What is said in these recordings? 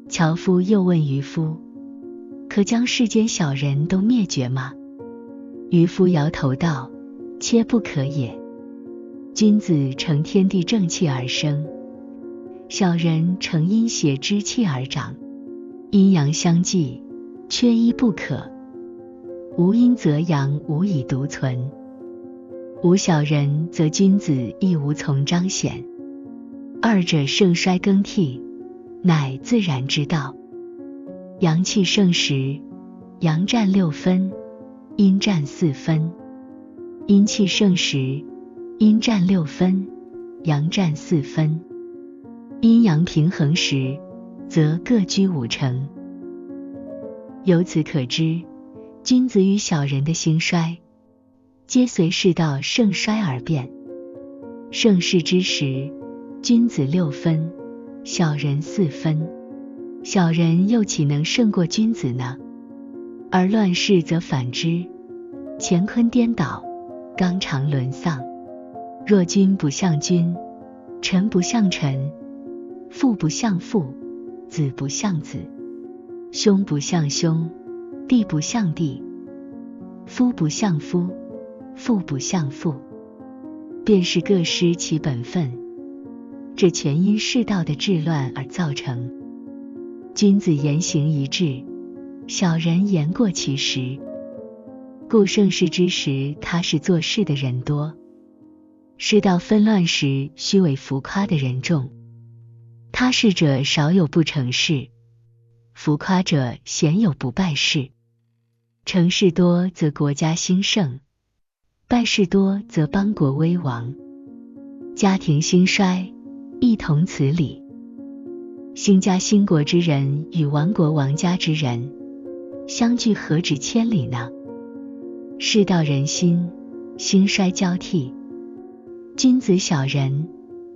樵夫又问渔夫：可将世间小人都灭绝吗？渔夫摇头道：切不可也。君子承天地正气而生，小人承阴邪之气而长，阴阳相济，缺一不可。无阴则阳无以独存，无小人则君子亦无从彰显。二者盛衰更替，乃自然之道。阳气盛时，阳占6分，阴占4分；阴气盛时，阴占6分，阳占4分；阴阳平衡时，则各居5成。由此可知，君子与小人的兴衰，皆随世道盛衰而变。盛世之时，君子6分，小人4分，小人又岂能胜过君子呢？而乱世则反之，乾坤颠倒，纲常沦丧。若君不像君，臣不像臣，父不像父，子不像子，兄不像兄，弟不像弟，夫不像夫，妇不像妇，便是各失其本分，这全因世道的治乱而造成。君子言行一致，小人言过其实。故盛世之时，踏实做事的人多；世道纷乱时，虚伪浮夸的人众。踏实者少有不成事，浮夸者鲜有不败事。成事多则国家兴盛，败事多则邦国危亡。家庭兴衰，亦同此理。兴家兴国之人与亡国亡家之人，相距何止千里呢？世道人心，兴衰交替，君子小人，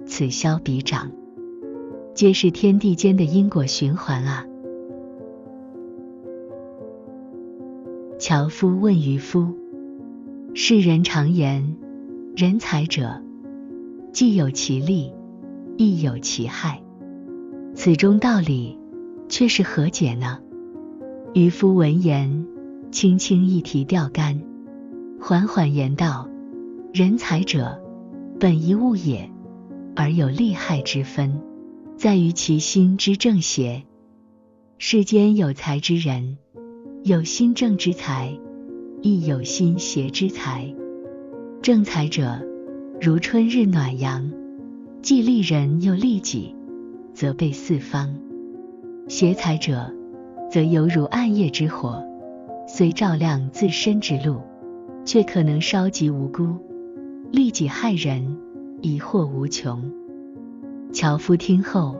此消彼长，皆是天地间的因果循环啊。樵夫问渔夫：世人常言，人才者，既有其利，亦有其害，此中道理，却是何解呢？渔夫闻言，轻轻一提钓竿，缓缓言道：人才者，本一物也，而有利害之分，在于其心之正邪。世间有才之人，有心正之才，亦有心邪之才。正才者，如春日暖阳，既利人又利己，则备四方；邪才者，则犹如暗夜之火，虽照亮自身之路，却可能烧及无辜，利己害人，疑惑无穷。樵夫听后，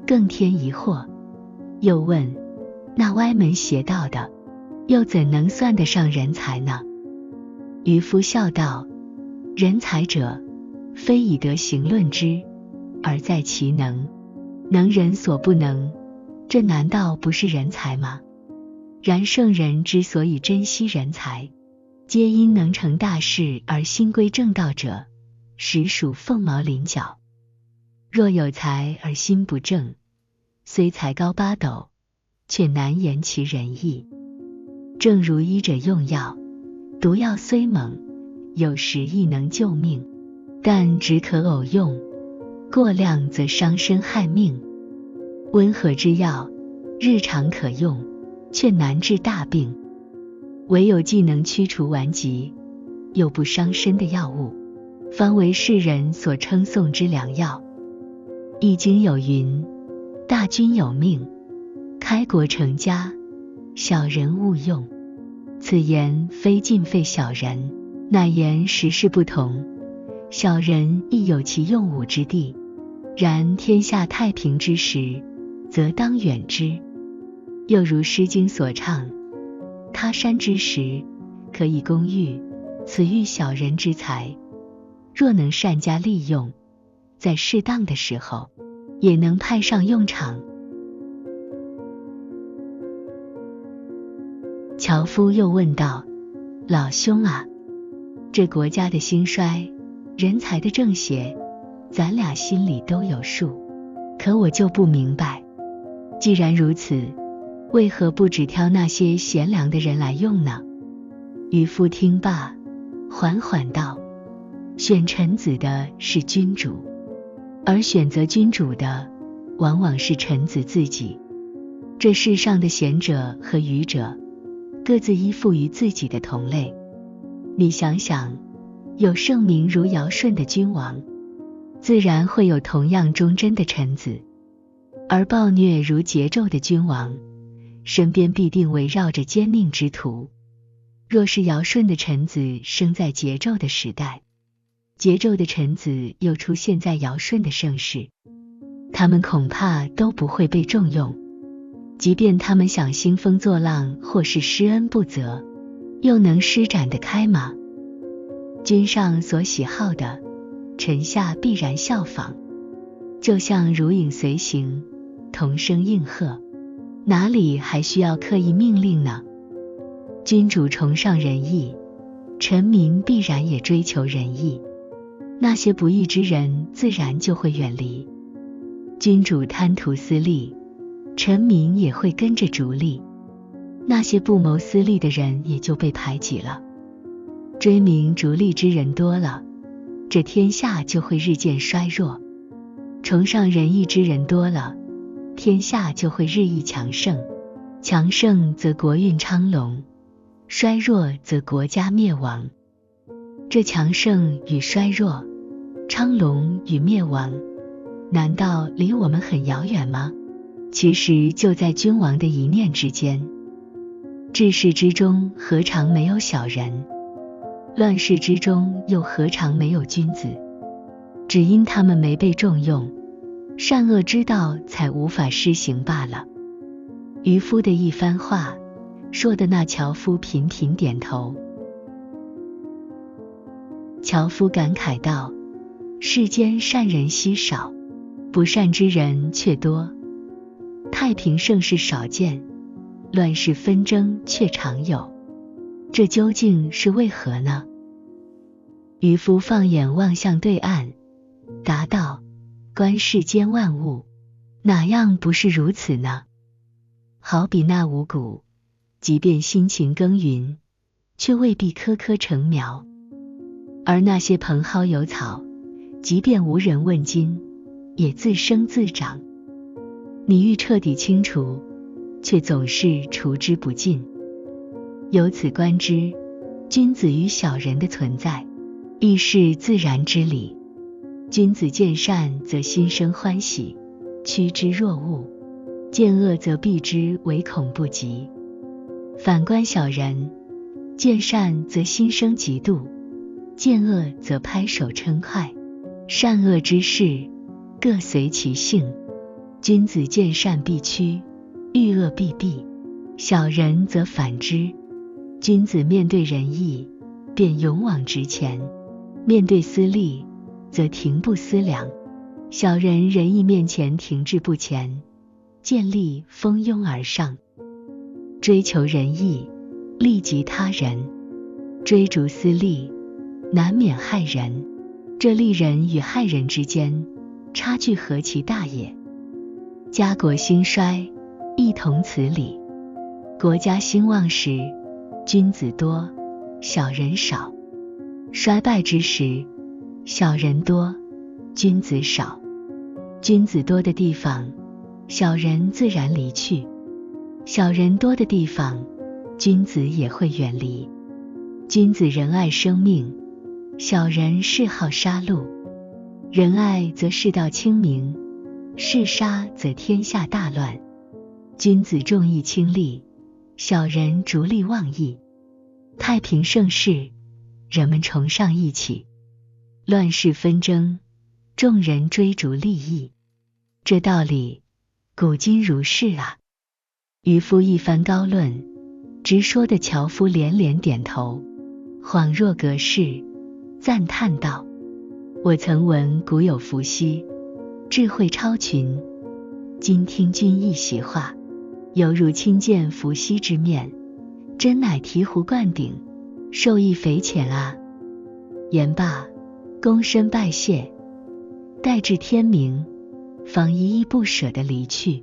更添疑惑，又问：那歪门邪道的，又怎能算得上人才呢？渔夫笑道：人才者，非以德行论之，而在其能，能人所不能，这难道不是人才吗？然圣人之所以珍惜人才，皆因能成大事而心归正道者，实属凤毛麟角。若有才而心不正，虽才高八斗，却难言其人意。正如医者用药，毒药虽猛，有时亦能救命，但只可偶用，过量则伤身害命。温和之药，日常可用，却难治大病。唯有既能驱除顽疾，又不伤身的药物，方为世人所称颂之良药。易经有云：大军有命，开国成家，小人勿用。此言非尽废小人，乃言时事不同，小人亦有其用武之地。然天下太平之时，则当远之。又如《诗经》所唱：他山之石，可以攻玉，此欲小人之才。若能善加利用，在适当的时候，也能派上用场。樵夫又问道：老兄啊，这国家的兴衰，人才的正邪，咱俩心里都有数，可我就不明白，既然如此，为何不只挑那些贤良的人来用呢？渔夫听罢，缓缓道：选臣子的是君主，而选择君主的往往是臣子自己。这世上的贤者和愚者，各自依附于自己的同类。你想想，有圣明如尧舜的君王，自然会有同样忠贞的臣子；而暴虐如桀纣的君王，身边必定围绕着奸佞之徒。若是尧舜的臣子生在桀纣的时代，桀纣的臣子又出现在尧舜的盛世，他们恐怕都不会被重用。即便他们想兴风作浪或是施恩不责，又能施展得开吗？君上所喜好的，臣下必然效仿，就像如影随形，同声应和，哪里还需要刻意命令呢？君主崇尚仁义，臣民必然也追求仁义，那些不义之人自然就会远离。君主贪图私利，臣民也会跟着逐利，那些不谋私利的人也就被排挤了。追名逐利之人多了，这天下就会日渐衰弱；崇尚仁义之人多了，天下就会日益强盛。强盛则国运昌隆，衰弱则国家灭亡。这强盛与衰弱，昌隆与灭亡，难道离我们很遥远吗？其实就在君王的一念之间。治世之中何尝没有小人？乱世之中又何尝没有君子？只因他们没被重用，善恶之道才无法施行罢了。渔夫的一番话，说的那樵夫频频点头。樵夫感慨道：世间善人稀少，不善之人却多，太平盛世少见，乱世纷争却常有，这究竟是为何呢？渔夫放眼望向对岸，答道：观世间万物，哪样不是如此呢？好比那五谷，即便辛勤耕耘，却未必棵棵成苗；而那些蓬蒿油草，即便无人问津，也自生自长。你欲彻底清除，却总是除之不尽。由此观之，君子与小人的存在，亦是自然之理。君子见善则心生欢喜，趋之若鹜；见恶则避之唯恐不及。反观小人，见善则心生嫉妒，见恶则拍手称快。善恶之事，各随其性。君子见善必趋，遇恶必避；小人则反之。君子面对仁义，便勇往直前；面对私利，则停步思量。小人仁义面前停滞不前，见利蜂拥而上。追求仁义，利及他人；追逐私利，难免害人。这利人与害人之间，差距何其大也！家国兴衰，亦同此理。国家兴旺时，君子多，小人少；衰败之时，小人多，君子少。君子多的地方，小人自然离去；小人多的地方，君子也会远离。君子仁爱生命，小人嗜好杀戮。仁爱则世道清明，嗜杀则天下大乱。君子重义轻利，小人逐利忘义。太平盛世，人们崇尚义气；乱世纷争，众人追逐利益。这道理，古今如是啊！渔夫一番高论，直说的樵夫连连点头，恍若隔世，赞叹道：我曾闻古有伏羲，智慧超群，今听君一席话，犹如亲见伏羲之面，真乃醍醐灌顶，受益匪浅啊！言罢，躬身拜谢，待至天明，方依依不舍地离去。